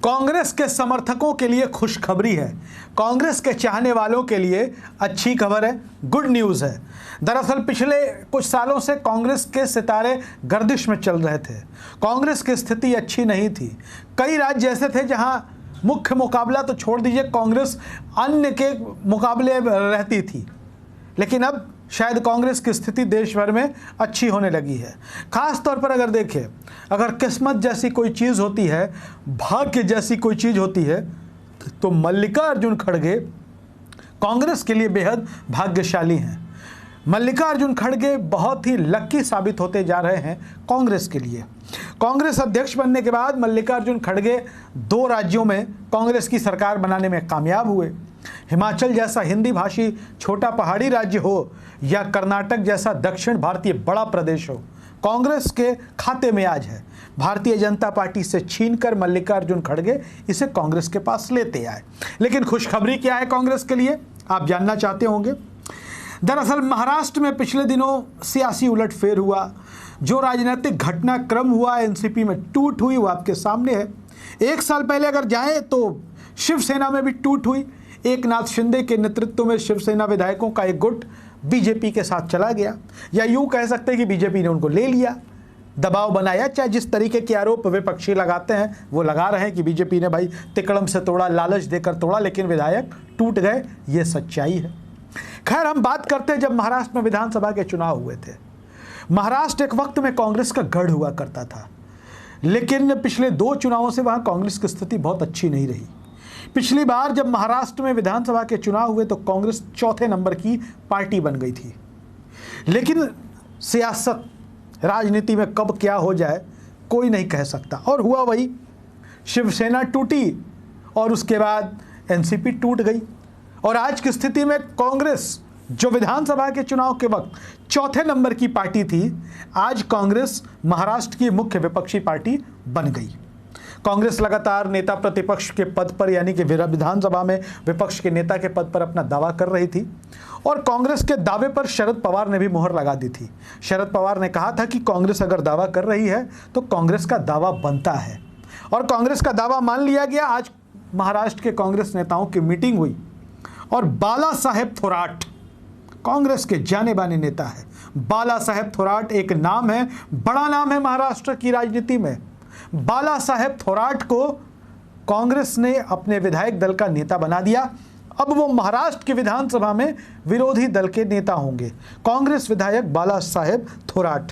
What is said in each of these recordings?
कांग्रेस के समर्थकों के लिए खुशखबरी है। कांग्रेस के चाहने वालों के लिए अच्छी खबर है, गुड न्यूज़ है। दरअसल पिछले कुछ सालों से कांग्रेस के सितारे गर्दिश में चल रहे थे। कांग्रेस की स्थिति अच्छी नहीं थी। कई राज्य ऐसे थे जहां मुख्य मुकाबला तो छोड़ दीजिए, कांग्रेस अन्य के मुकाबले रहती थी। लेकिन अब शायद कांग्रेस की स्थिति देश भर में अच्छी होने लगी है। ख़ास तौर पर अगर देखें, अगर किस्मत जैसी कोई चीज़ होती है, भाग्य जैसी कोई चीज़ होती है, तो मल्लिकार्जुन खड़गे कांग्रेस के लिए बेहद भाग्यशाली हैं। मल्लिकार्जुन खड़गे बहुत ही लक्की साबित होते जा रहे हैं कांग्रेस के लिए। कांग्रेस अध्यक्ष बनने के बाद मल्लिकार्जुन खड़गे 2 राज्यों में कांग्रेस की सरकार बनाने में कामयाब हुए। हिमाचल जैसा हिंदी भाषी छोटा पहाड़ी राज्य हो या कर्नाटक जैसा दक्षिण भारतीय बड़ा प्रदेश हो, कांग्रेस के खाते में आज है। भारतीय जनता पार्टी से छीनकर मल्लिकार्जुन खड़गे इसे कांग्रेस के पास लेते आए। लेकिन खुशखबरी क्या है कांग्रेस के लिए, आप जानना चाहते होंगे। दरअसल महाराष्ट्र में पिछले दिनों सियासी उलटफेर हुआ। जो राजनीतिक घटनाक्रम हुआ, एनसीपी में टूट हुई, वो आपके सामने है। 1 साल पहले अगर जाएं तो शिवसेना में भी टूट हुई। एकनाथ शिंदे के नेतृत्व में शिवसेना विधायकों का एक गुट बीजेपी के साथ चला गया, या यूं कह सकते हैं कि बीजेपी ने उनको ले लिया, दबाव बनाया। चाहे जिस तरीके के आरोप विपक्षी लगाते हैं वो लगा रहे हैं कि बीजेपी ने भाई तिकड़म से तोड़ा, लालच देकर तोड़ा, लेकिन विधायक टूट गए, ये सच्चाई है। खैर, हम बात करते हैं जब महाराष्ट्र में विधानसभा के चुनाव हुए थे। महाराष्ट्र एक वक्त में कांग्रेस का गढ़ हुआ करता था, लेकिन पिछले 2 चुनावों से वहां कांग्रेस की स्थिति बहुत अच्छी नहीं रही। पिछली बार जब महाराष्ट्र में विधानसभा के चुनाव हुए तो कांग्रेस 4थे नंबर की पार्टी बन गई थी। लेकिन सियासत, राजनीति में कब क्या हो जाए कोई नहीं कह सकता, और हुआ वही। शिवसेना टूटी और उसके बाद एनसीपी टूट गई, और आज की स्थिति में कांग्रेस जो विधानसभा के चुनाव के वक्त 4थे नंबर की पार्टी थी, आज कांग्रेस महाराष्ट्र की मुख्य विपक्षी पार्टी बन गई। कांग्रेस लगातार नेता प्रतिपक्ष के पद पर, यानी कि विधानसभा में विपक्ष के नेता के पद पर अपना दावा कर रही थी, और कांग्रेस के दावे पर शरद पवार ने भी मुहर लगा दी थी। शरद पवार ने कहा था कि कांग्रेस अगर दावा कर रही है तो कांग्रेस का दावा बनता है, और कांग्रेस का दावा मान लिया गया। आज महाराष्ट्र के कांग्रेस नेताओं की मीटिंग हुई, और बाला साहेब थोराट कांग्रेस के जाने माने नेता है। बाला साहेब थोराट एक नाम है, बड़ा नाम है महाराष्ट्र की राजनीति में। बाला साहेब थोराट को कांग्रेस ने अपने विधायक दल का नेता बना दिया। अब वो महाराष्ट्र की विधानसभा में विरोधी दल के नेता होंगे, कांग्रेस विधायक बाला साहेब थोराट।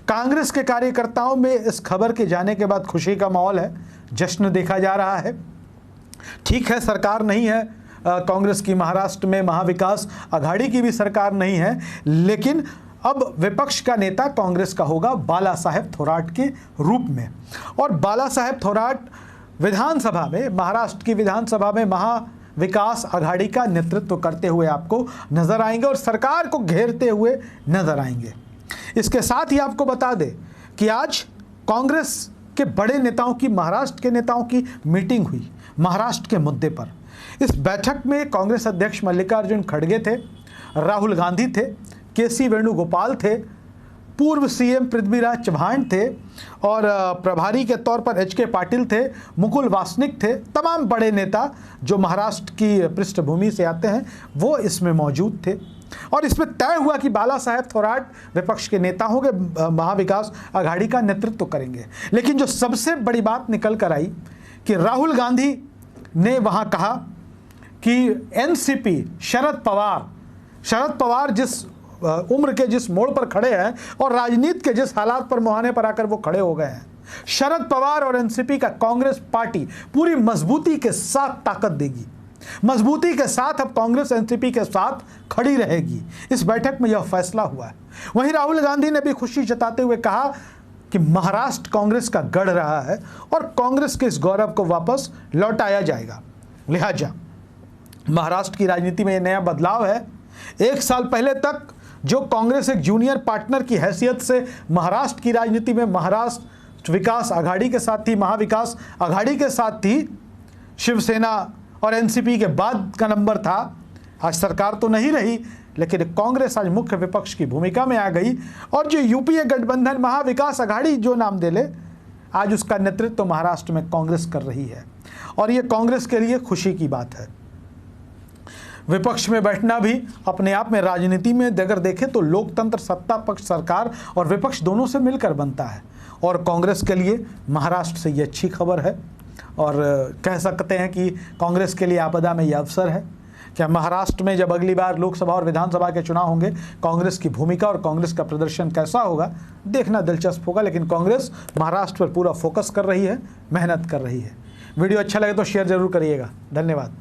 कांग्रेस के कार्यकर्ताओं में इस खबर के जाने के बाद खुशी का माहौल है, जश्न देखा जा रहा है। ठीक है, सरकार नहीं है कांग्रेस की महाराष्ट्र में, महाविकास आघाड़ी की भी सरकार नहीं है, लेकिन अब विपक्ष का नेता कांग्रेस का होगा बाला साहेब थोराट के रूप में। और बाला साहेब थोराट विधानसभा में, महाराष्ट्र की विधानसभा में महाविकास आघाड़ी का नेतृत्व करते हुए आपको नजर आएंगे, और सरकार को घेरते हुए नजर आएंगे। इसके साथ ही आपको बता दें कि आज कांग्रेस के बड़े नेताओं की, महाराष्ट्र के नेताओं की मीटिंग हुई महाराष्ट्र के मुद्दे पर। इस बैठक में कांग्रेस अध्यक्ष मल्लिकार्जुन खड़गे थे, राहुल गांधी थे, केसी वेणुगोपाल थे, पूर्व सीएम पृथ्वीराज चव्हाण थे, और प्रभारी के तौर पर एच के पाटिल थे, मुकुल वासनिक थे। तमाम बड़े नेता जो महाराष्ट्र की पृष्ठभूमि से आते हैं वो इसमें मौजूद थे, और इसमें तय हुआ कि बाला साहेब थोराट विपक्ष के नेता होंगे, महाविकास आघाड़ी का नेतृत्व करेंगे। लेकिन जो सबसे बड़ी बात निकल कर आई कि राहुल गांधी ने वहाँ कहा कि एनसीपी, शरद पवार जिस उम्र के जिस मोड़ पर खड़े हैं और राजनीति के जिस हालात पर मुहाने पर आकर वो खड़े हो गए हैं, शरद पवार और एनसीपी का कांग्रेस पार्टी पूरी मजबूती के साथ ताकत देगी, मजबूती के साथ अब कांग्रेस एनसीपी के साथ खड़ी रहेगी। इस बैठक में यह फैसला हुआ है। वहीं राहुल गांधी ने भी खुशी जताते हुए कहा कि महाराष्ट्र कांग्रेस का गढ़ रहा है और कांग्रेस के इस गौरव को वापस लौटाया जाएगा। लिहाजा महाराष्ट्र की राजनीति में यह नया बदलाव है। 1 साल पहले तक जो कांग्रेस एक जूनियर पार्टनर की हैसियत से महाराष्ट्र की राजनीति में महाराष्ट्र विकास आघाड़ी के साथ थी, महाविकास आघाड़ी के साथ थी, शिवसेना और एनसीपी के बाद का नंबर था। आज सरकार तो नहीं रही, लेकिन कांग्रेस आज मुख्य विपक्ष की भूमिका में आ गई, और जो यूपीए गठबंधन महाविकास आघाड़ी जो नाम दे ले, आज उसका नेतृत्व महाराष्ट्र में कांग्रेस कर रही है और ये कांग्रेस के लिए खुशी की बात है। विपक्ष में बैठना भी अपने आप में राजनीति में अगर देखें तो लोकतंत्र, सत्ता पक्ष, सरकार और विपक्ष दोनों से मिलकर बनता है और कांग्रेस के लिए महाराष्ट्र से ये अच्छी खबर है और कह सकते हैं कि कांग्रेस के लिए आपदा में ये अवसर है। क्या महाराष्ट्र में जब अगली बार लोकसभा और विधानसभा के चुनाव होंगे, कांग्रेस की भूमिका और कांग्रेस का प्रदर्शन कैसा होगा, देखना दिलचस्प होगा। लेकिन कांग्रेस महाराष्ट्र पर पूरा फोकस कर रही है, मेहनत कर रही है। वीडियो अच्छा लगे तो शेयर जरूर करिएगा। धन्यवाद।